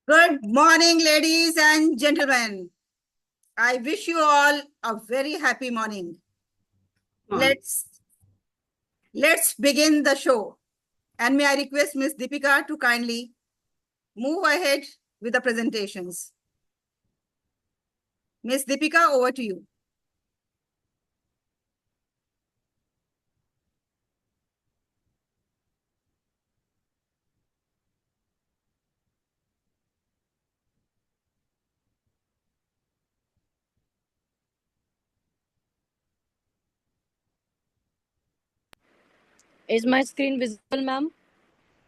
Good morning, ladies and gentlemen. I wish you all a very happy morning. Let's begin the show. And may I request Ms. Deepika to kindly move ahead with the presentations. Ms. Deepika, over to you. Is my screen visible, ma'am?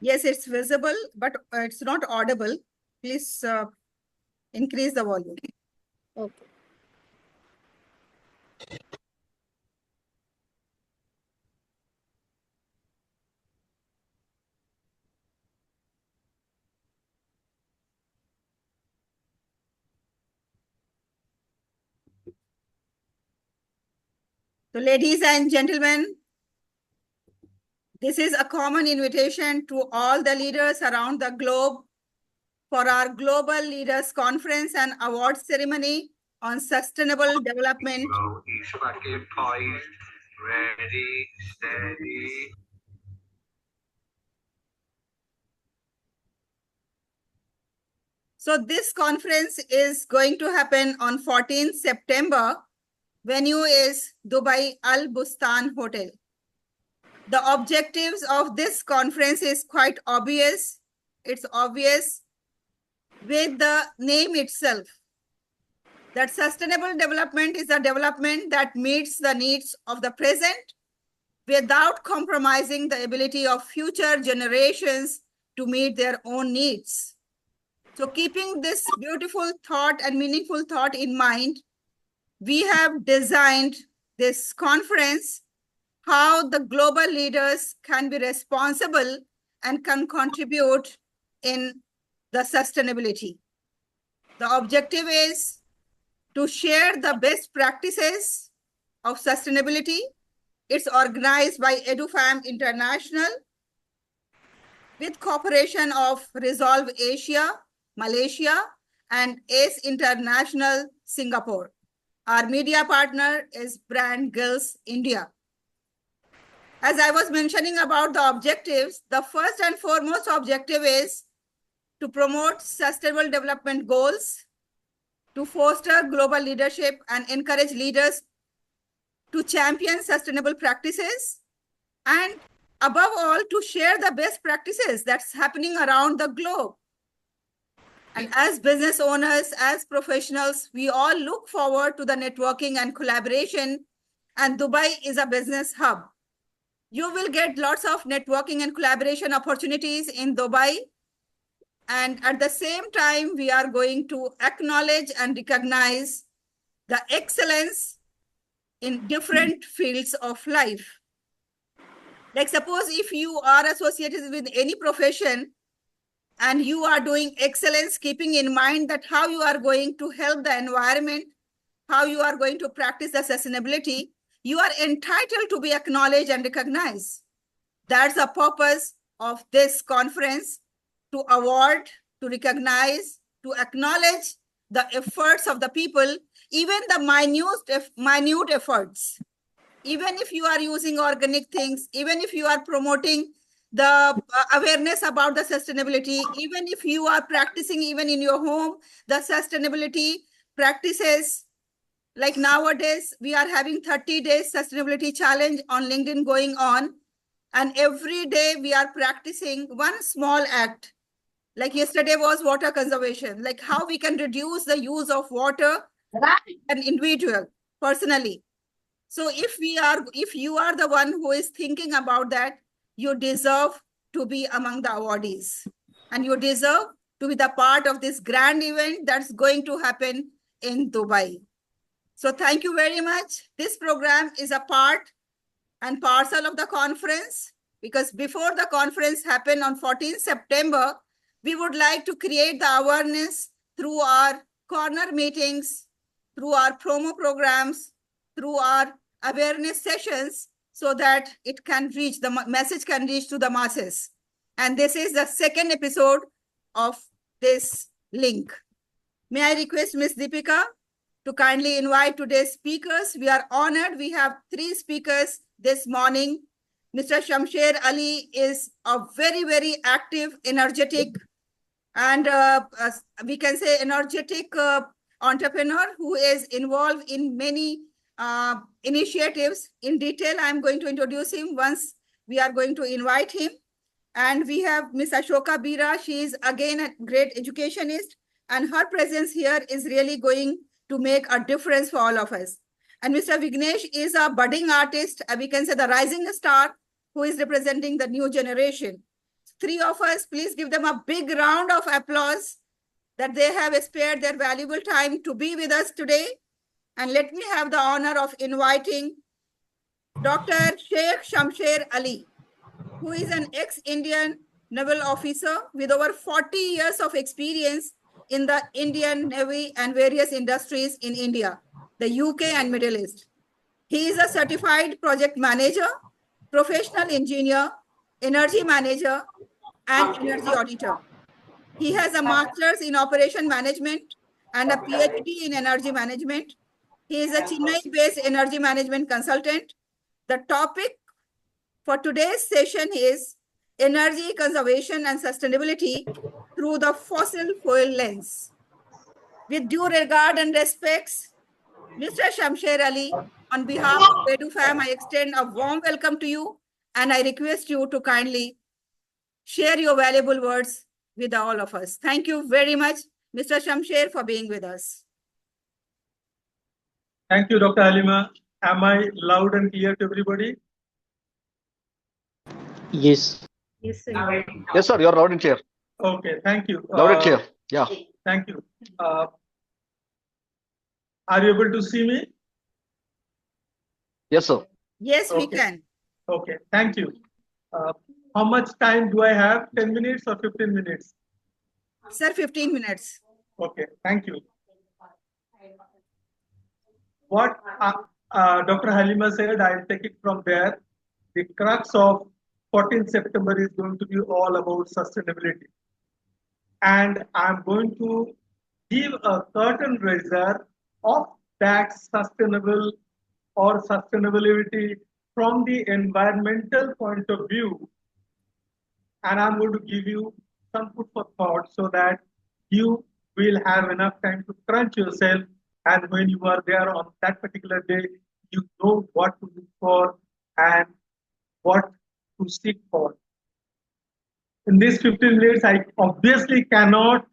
Yes, it's visible, but it's not audible. Please increase the volume. Okay. So, ladies and gentlemen, this is a common invitation to all the leaders around the globe for our Global Leaders Conference and Award Ceremony on Sustainable Development. Each bucket poised, ready, steady. So this conference is going to happen on 14th September. Venue is Dubai Al Bustan Hotel. The objectives of this conference is quite obvious. It's obvious with the name itself, that sustainable development is a development that meets the needs of the present without compromising the ability of future generations to meet their own needs. So keeping this beautiful thought and meaningful thought in mind, we have designed this conference, how the global leaders can be responsible and can contribute in the sustainability. The objective is to share the best practices of sustainability. It's organized by EduFam International with cooperation of Resolve Asia, Malaysia, and ACE International, Singapore. Our media partner is Brand Girls India. As I was mentioning about the objectives, the first and foremost objective is to promote sustainable development goals, to foster global leadership and encourage leaders to champion sustainable practices, and above all, to share the best practices that's happening around the globe. And as business owners, as professionals, we all look forward to the networking and collaboration, and Dubai is a business hub. You will get lots of networking and collaboration opportunities in Dubai. And at the same time, we are going to acknowledge and recognize the excellence in different fields of life. Like suppose if you are associated with any profession and you are doing excellence, keeping in mind that how you are going to help the environment, how you are going to practice the sustainability, you are entitled to be acknowledged and recognized. That's the purpose of this conference, to award, to recognize, to acknowledge the efforts of the people, even the minute efforts. Even if you are using organic things, even if you are promoting the awareness about the sustainability, even if you are practicing even in your home, the sustainability practices, like nowadays, we are having 30 days sustainability challenge on LinkedIn going on. And every day we are practicing one small act. Like yesterday was water conservation, like how we can reduce the use of water an individual, personally. So if you are the one who is thinking about that, you deserve to be among the awardees. And you deserve to be the part of this grand event that's going to happen in Dubai. So thank you very much. This program is a part and parcel of the conference, because before the conference happened on 14th September, we would like to create the awareness through our corner meetings, through our promo programs, through our awareness sessions, so that it can reach, the message can reach to the masses. And this is the second episode of this link. May I request Ms. Deepika to kindly invite today's speakers. We are honored. We have 3 speakers this morning. Mr. Shamsher Ali is a very, very active, energetic, and we can say energetic entrepreneur who is involved in many initiatives. In detail, I'm going to introduce him once we are going to invite him. And we have Ms. Ashoka Bira. She is again a great educationist, and her presence here is really going to make a difference for all of us. And Mr. Vignesh is a budding artist, we can say the rising star, who is representing the new generation. 3 of us, please give them a big round of applause that they have spared their valuable time to be with us today. And let me have the honor of inviting Dr. Sheikh Shamsher Ali, who is an ex-Indian naval officer with over 40 years of experience in the Indian Navy and various industries in India, the UK and Middle East. He is a certified project manager, professional engineer, energy manager, and energy auditor. He has a master's in operation management and a PhD in energy management. He is a Chennai-based energy management consultant. The topic for today's session is energy conservation and sustainability through the fossil fuel lens. With due regard and respects, Mr. Shamsher Ali, on behalf of EduFam, I extend a warm welcome to you, and I request you to kindly share your valuable words with all of us. Thank you very much, Mr. Shamsher, for being with us. Thank you, Dr. Halima. Am I loud and clear to everybody? Yes. Yes, sir. Yes, sir. You're loud and clear. Okay, thank you. Loud and clear. Yeah. Thank you. Are you able to see me? Yes, sir. Yes, we Okay. can. Okay, thank you. How much time do I have? 10 minutes or 15 minutes? Sir, 15 minutes. Okay, thank you. What Dr. Halima said, I'll take it from there. The crux of 14th September is going to be all about sustainability. And I'm going to give a curtain raiser of that sustainable or sustainability from the environmental point of view. And I'm going to give you some food for thought so that you will have enough time to crunch yourself. And when you are there on that particular day, you know what to look for and what to seek for. In these 15 minutes, I obviously cannot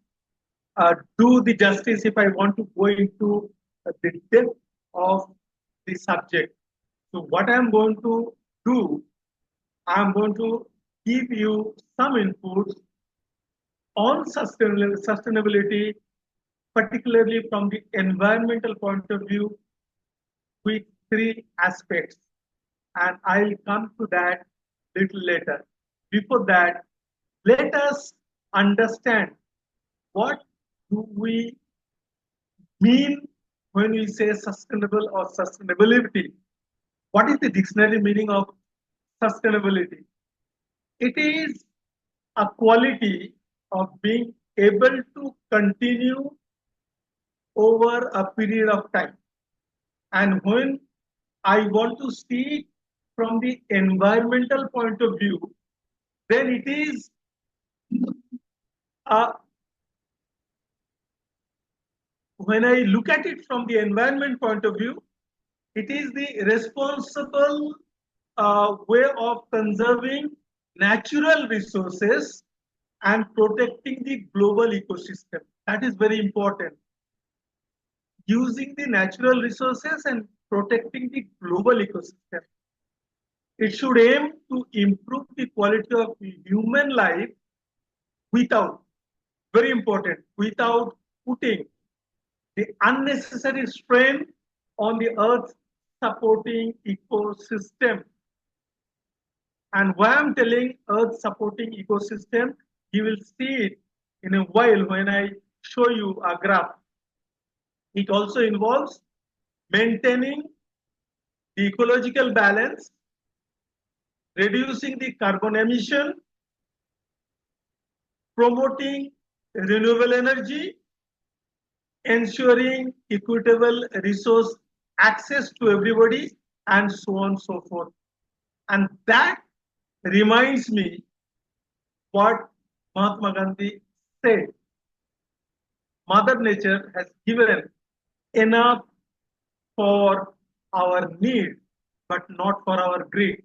do the justice if I want to go into the depth of the subject. So what I'm going to do, I'm going to give you some inputs on sustainability, particularly from the environmental point of view, with 3 aspects. And I'll come to that little later. Before that, let us understand what do we mean when we say sustainable or sustainability. What is the dictionary meaning of sustainability? It is a quality of being able to continue over a period of time. And when I want to see from the environmental point of view, then it is when I look at it from the environment point of view, it is the responsible way of conserving natural resources and protecting the global ecosystem. That is very important. Using the natural resources and protecting the global ecosystem. It should aim to improve the quality of human life without, very important, without putting the unnecessary strain on the Earth's supporting ecosystem. And why I'm telling Earth supporting ecosystem, you will see it in a while when I show you a graph. It also involves maintaining the ecological balance, reducing the carbon emission, promoting renewable energy, ensuring equitable resource access to everybody, and so on and so forth. And that reminds me what Mahatma Gandhi said. Mother Nature has given enough for our need, but not for our greed.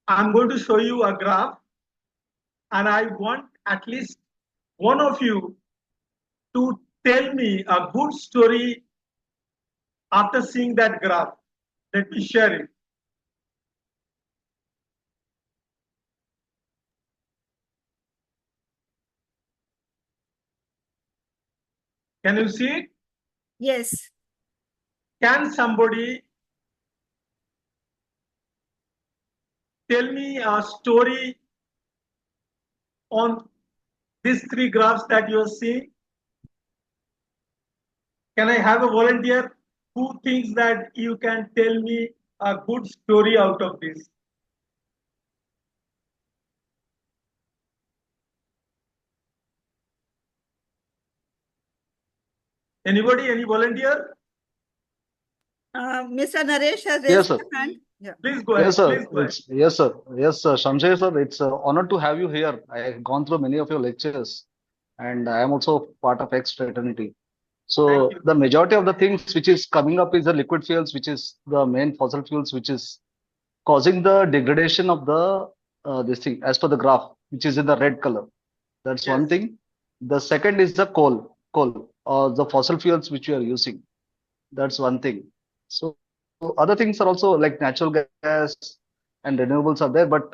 I'm going to show you a graph, and I want at least one of you to tell me a good story after seeing that graph. Let me share it. Can you see it? Yes. Can somebody tell me a story on these three graphs that you are seeing? Can I have a volunteer who thinks that you can tell me a good story out of this? Anybody? Any volunteer? Mr. Naresh has Yes, raised sir. his hand. Yeah. Please go Yes, ahead. sir. Please go ahead. Yes, sir. Yes, sir. Shamsher, sir, it's an honor to have you here. I have gone through many of your lectures, and I am also part of X fraternity. Thank So you. the majority of the things which is coming up is the liquid fuels, which is the main fossil fuels, which is causing the degradation of the this thing as per the graph, which is in the red color. That's one Yes. thing. The second is the coal, or the fossil fuels which we are using. That's one thing. So other things are also like natural gas and renewables are there, but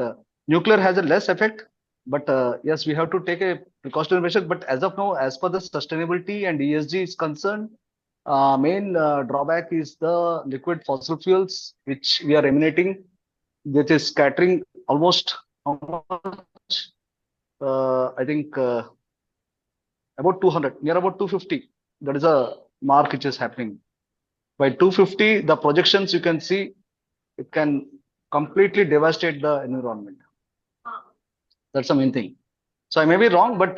nuclear has a less effect. But yes, we have to take a precautionary measure. But as of now, as per the sustainability and ESG is concerned, main drawback is the liquid fossil fuels which we are emanating, that is scattering almost how much? I think about 200, near about 250. That is a mark which is happening. By 250, the projections you can see, it can completely devastate the environment. That's the main thing. So I may be wrong, but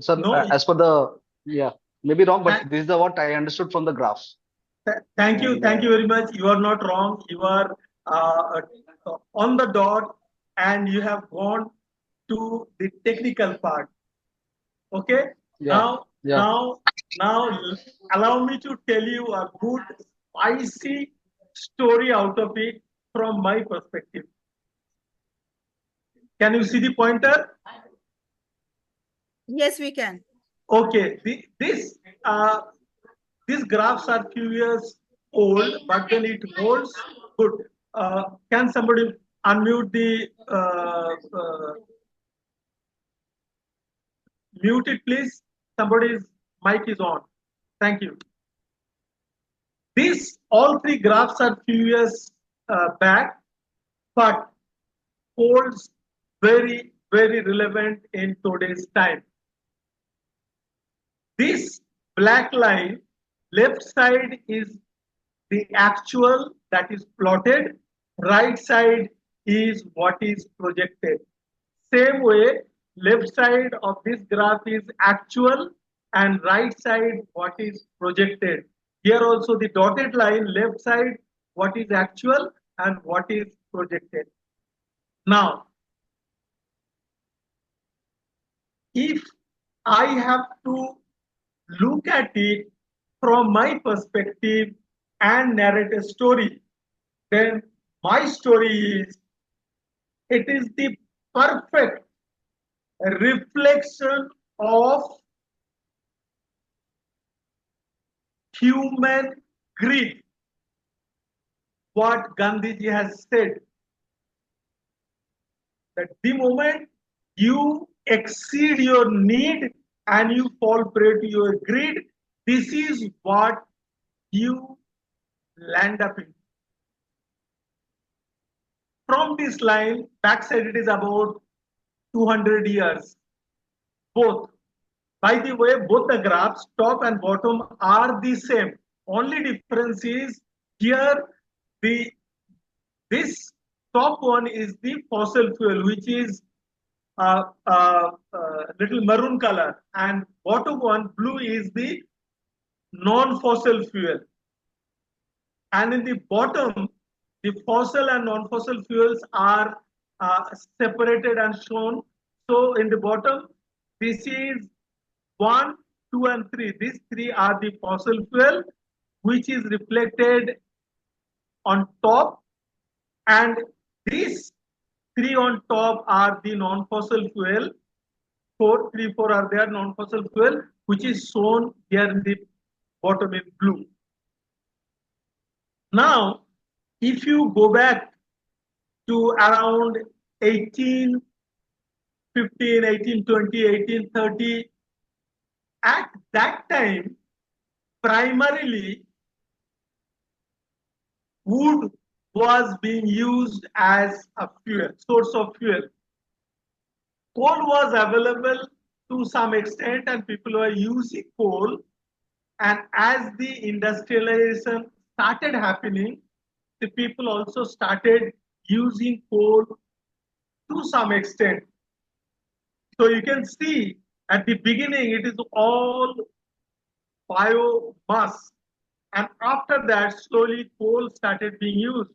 sir, No, as per the, yeah, maybe wrong, tha- but this is the what I understood from the graph. thank you. And Thank you very much. You are not wrong. You are on the dot, and you have gone to the technical part. Okay. yeah, Now, yeah. now, now, allow me to tell you a good, spicy story out of it from my perspective. Can you see the pointer? Yes, we can. Okay. These graphs are few years old, but then it holds good. Can somebody unmute the mute it, please? Somebody's mic is on. Thank you. These all three graphs are few years back, but holds very relevant in today's time. This black line, left side is the actual that is plotted, right side is what is projected. Same way, left side of this graph is actual and right side what is projected. Here also the dotted line, left side what is actual and what is projected. Now, if I have to look at it from my perspective and narrate a story, then my story is it is the perfect reflection of human greed. What Gandhiji has said, that the moment you exceed your need and you fall prey to your greed, this is what you land up in. From this line, backside it is about 200 years. Both. By the way, both the graphs, top and bottom, are the same. Only difference is here the this top one is the fossil fuel, which is little maroon color, and bottom one blue is the non-fossil fuel. And in the bottom, the fossil and non-fossil fuels are separated and shown. So in the bottom, this is 1, 2, and 3. These three are the fossil fuel, which is reflected on top, and these three on top are the non-fossil fuel. 4, 3, 4 are there non-fossil fuel, which is shown here in the bottom in blue. Now, if you go back to around 1815, 1820, 1830, at that time, primarily wood was being used as a fuel, source of fuel. Coal was available to some extent, and people were using coal. And as the industrialization started happening, the people also started using coal to some extent. So you can see at the beginning it is all biomass, and after that slowly coal started being used.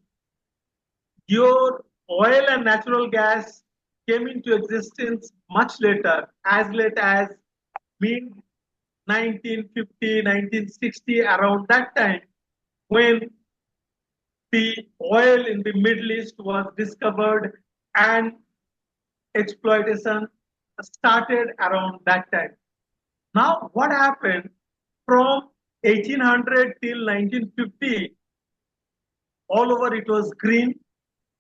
Your oil and natural gas came into existence much later, as late as mid 1950, 1960, around that time, when the oil in the Middle East was discovered and exploitation started around that time. Now, what happened from 1800 till 1950? All over it was green,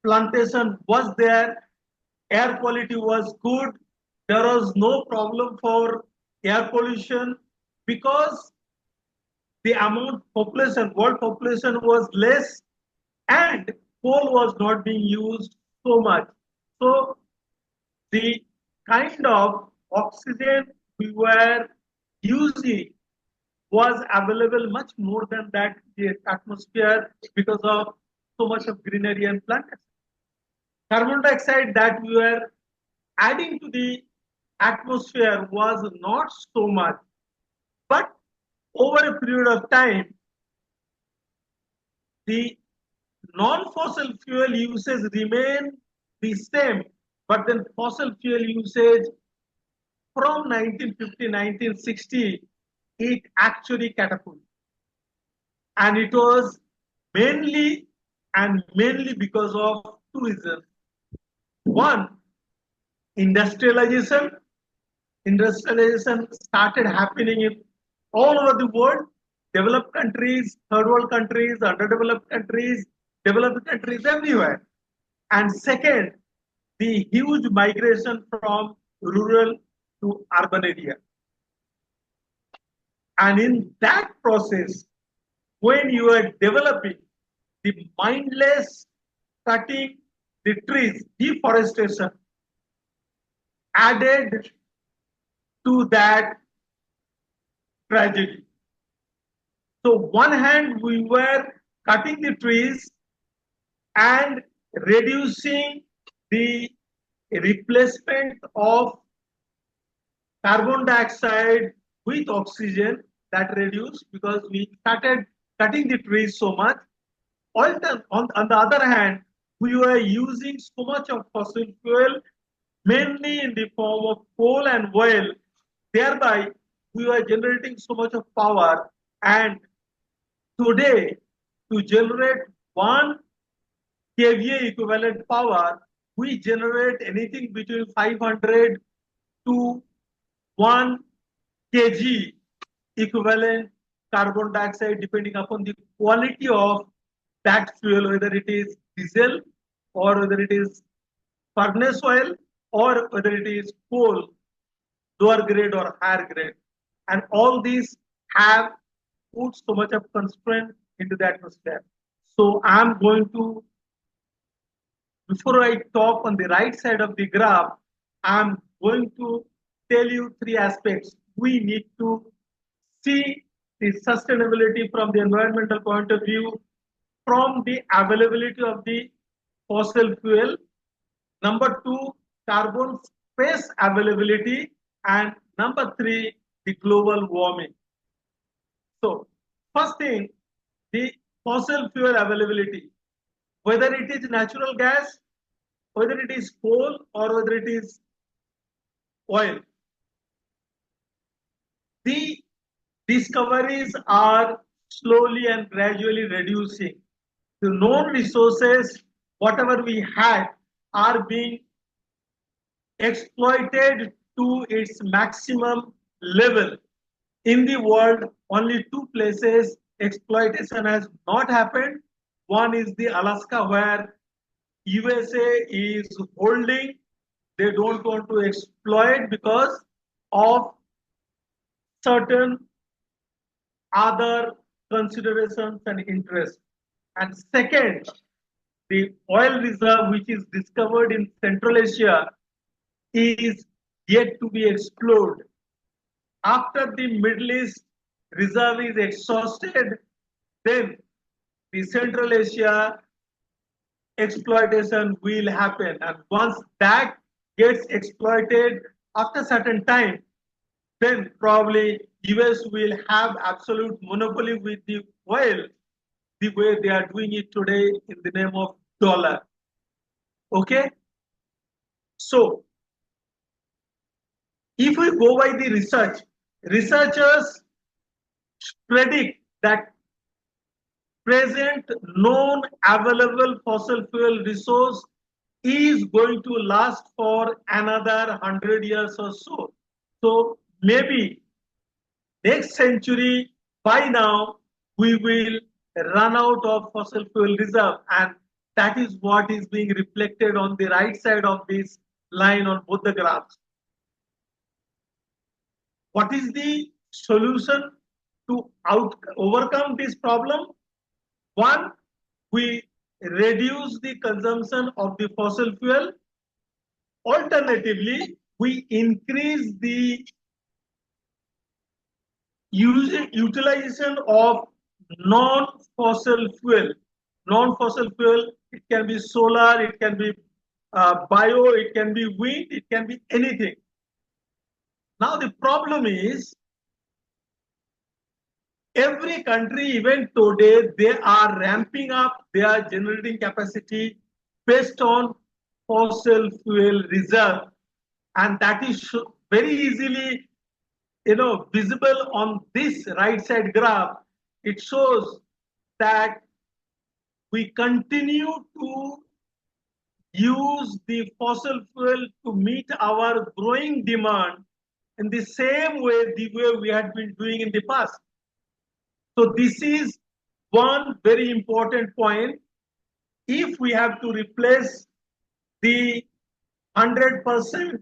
plantation was there, air quality was good, there was no problem for air pollution because the amount population, world population was less, and coal was not being used so much. So the kind of oxygen we were using was available much more than that in the atmosphere because of so much of greenery and plantation. Carbon dioxide that we were adding to the atmosphere was not so much, but over a period of time, the non-fossil fuel usage remained the same, but then fossil fuel usage from 1950, 1960, it actually catapulted. And it was mainly because of two reasons. One, industrialization. Industrialization started happening in all over the world, developed countries, third world countries, underdeveloped countries, developed countries, everywhere. And second, the huge migration from rural to urban area. And in that process, when you are developing the mindless cutting the trees, deforestation added to that tragedy. So one hand we were cutting the trees and reducing the replacement of carbon dioxide with oxygen, that reduced because we started cutting the trees so much. On the other hand, we were using so much of fossil fuel, mainly in the form of coal and oil. Thereby, we were generating so much of power. And today, to generate 1 kVA equivalent power, we generate anything between 500 to 1 kg equivalent carbon dioxide, depending upon the quality of that fuel, whether it is diesel or whether it is furnace oil or whether it is coal, lower grade or higher grade. And all these have put so much of constraint into the atmosphere. So I'm going to, before I talk on the right side of the graph, I'm going to tell you 3 aspects. We need to see the sustainability from the environmental point of view, from the availability of the fossil fuel. Number 2, carbon space availability, and number three, the global warming. So, first thing, the fossil fuel availability, whether it is natural gas, whether it is coal, or whether it is oil. The discoveries are slowly and gradually reducing. The known resources, whatever we had, are being exploited to its maximum level. In the world, only two places exploitation has not happened. One is the Alaska, where USA is holding. They don't want to exploit because of certain other considerations and interests. And second, the oil reserve which is discovered in Central Asia is yet to be explored. After the Middle East reserve is exhausted, then the Central Asia exploitation will happen. And once that gets exploited after certain time, then probably US will have absolute monopoly with the oil the way they are doing it today in the name of dollar. Okay? So, if we go by the research, researchers predict that present known available fossil fuel resource is going to last for another 100 years or so. So maybe next century, by now, we will run out of fossil fuel reserve, and that is what is being reflected on the right side of this line on both the graphs. What is the solution to overcome this problem? One, we reduce the consumption of the fossil fuel. Alternatively, we increase the utilization of non-fossil fuel. Non-fossil fuel, it can be solar, it can be bio, it can be wind, it can be anything. Now the problem is, every country, even today, they are ramping up their generating capacity based on fossil fuel reserve, and that is very easily, visible on this right side graph. It shows that we continue to use the fossil fuel to meet our growing demand in the same way we had been doing in the past. So this is one very important point. If we have to replace the 100%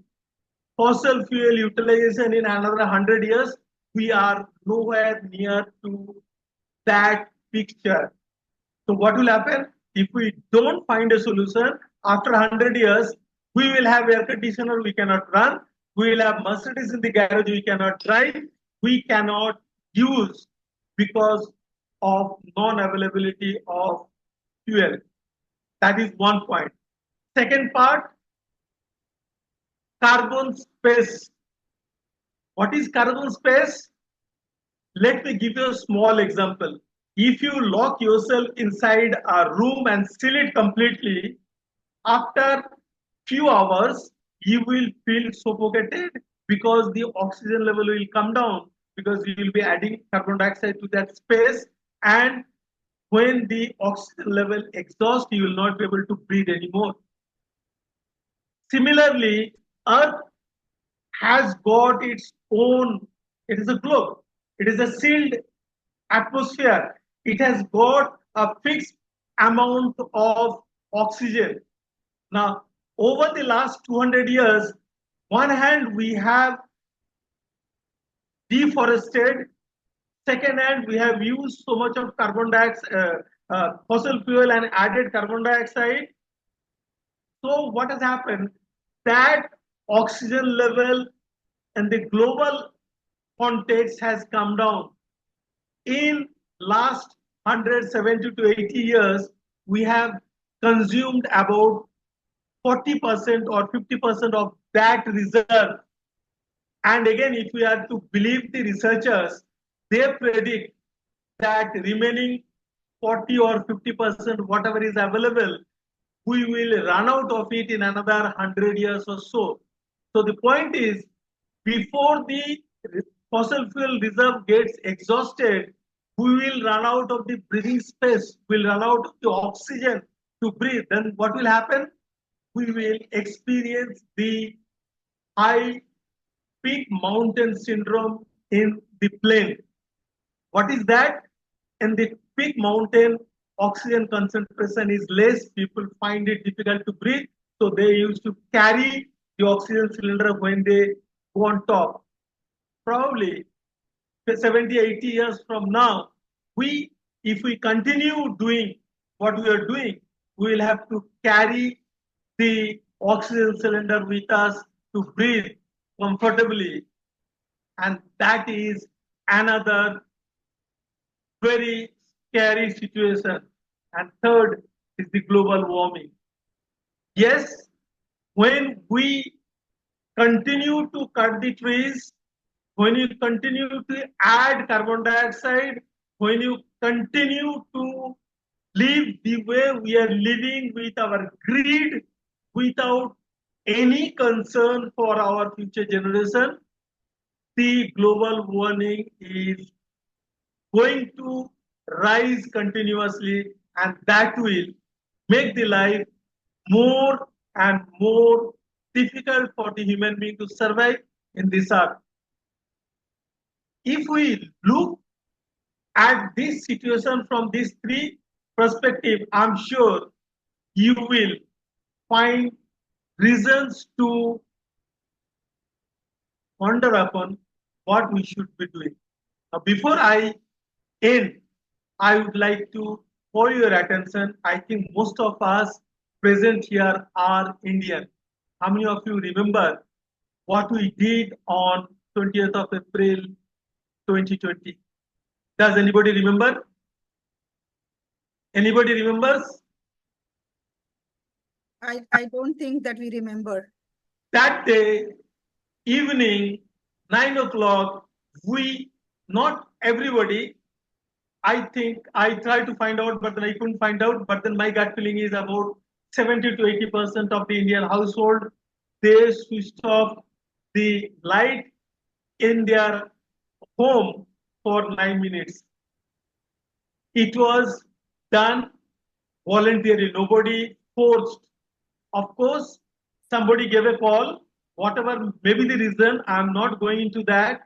fossil fuel utilization in another 100 years, we are nowhere near to that picture. So what will happen? If we don't find a solution, after 100 years, we will have air conditioner, we cannot run. We will have Mercedes in the garage, we cannot drive. We cannot use because of non-availability of fuel. That is one point. Second part, carbon space. What is carbon space? Let me give you a small example. If you lock yourself inside a room and seal it completely, after few hours, you will feel suffocated because the oxygen level will come down, because you will be adding carbon dioxide to that space, and when the oxygen level exhausts, you will not be able to breathe anymore. Similarly, Earth has got its own, it is a globe, it is a sealed atmosphere, it has got a fixed amount of oxygen. Now, over the last 200 years, one hand we have deforested, second hand we have used so much of carbon dioxide, fossil fuel, and added carbon dioxide. So what has happened? That oxygen level in the global context has come down. In last 170 to 80 years, we have consumed about 40% or 50% of that reserve. And again, if we are to believe the researchers, they predict that remaining 40 or 50%, whatever is available, we will run out of it in another 100 years or so. So the point is, before the fossil fuel reserve gets exhausted, we will run out of the breathing space, we'll run out of the oxygen to breathe. Then what will happen? We will experience the high peak mountain syndrome in the plain. What is that? In the peak mountain, oxygen concentration is less. People find it difficult to breathe. So they used to carry the oxygen cylinder when they go on top. Probably 70, 80 years from now, if we continue doing what we are doing, we will have to carry the oxygen cylinder with us to breathe comfortably. And that is another very scary situation. And third is the global warming. Yes, when we continue to cut the trees, when you continue to add carbon dioxide, when you continue to live the way we are living with our greed, without any concern for our future generation, the global warming is going to rise continuously, and that will make the life more and more difficult for the human being to survive in this earth. If we look at this situation from these three perspectives, I'm sure you will find reasons to ponder upon what we should be doing. Now, before I end, I would like to call your attention. I think most of us present here are Indian. How many of you remember what we did on 20th of April 2020? Does anybody remember? Anybody remembers? I don't think that we remember. That day, evening, 9 o'clock, not everybody, I think I tried to find out, but then I couldn't find out. But then my gut feeling is about 70 to 80% of the Indian household, they switched off the light in their home for 9 minutes. It was done voluntarily, nobody forced. Of course, somebody gave a call, whatever may be the reason, I'm not going into that.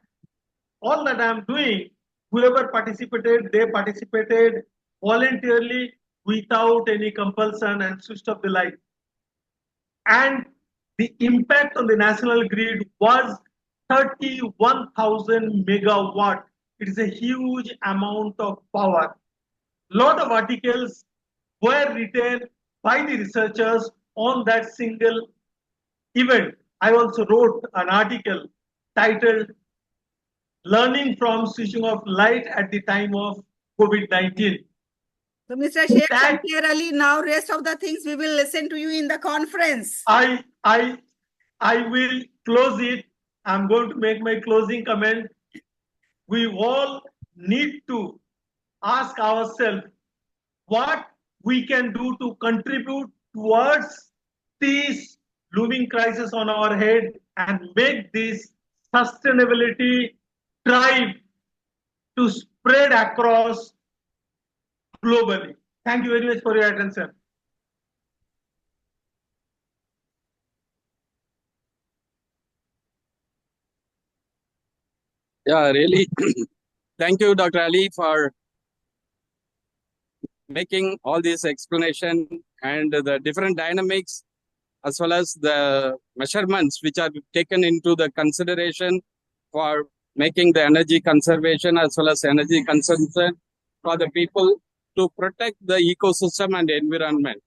All that I'm doing, whoever participated, they participated voluntarily without any compulsion and switched off the light. And the impact on the national grid was 31,000 megawatt. It is a huge amount of power. Lot of articles were written by the researchers on that single event. I also wrote an article titled Learning from Switching Off Light at the Time of COVID-19. So, Mr. Sheikh Shamsher Ali, now rest of the things we will listen to you in the conference. I will close it. I'm going to make my closing comment. We all need to ask ourselves what we can do to contribute towards this looming crisis on our head and make this sustainability drive to spread across globally. Thank you very much for your attention. Yeah, really. Thank you, Dr. Ali, for making all this explanation and the different dynamics as well as the measurements which are taken into the consideration for making the energy conservation as well as energy consumption for the people to protect the ecosystem and environment.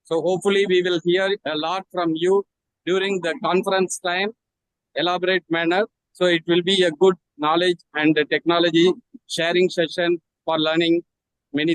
So hopefully we will hear a lot from you during the conference time, elaborate manner. So it will be a good knowledge and technology sharing session for learning many things.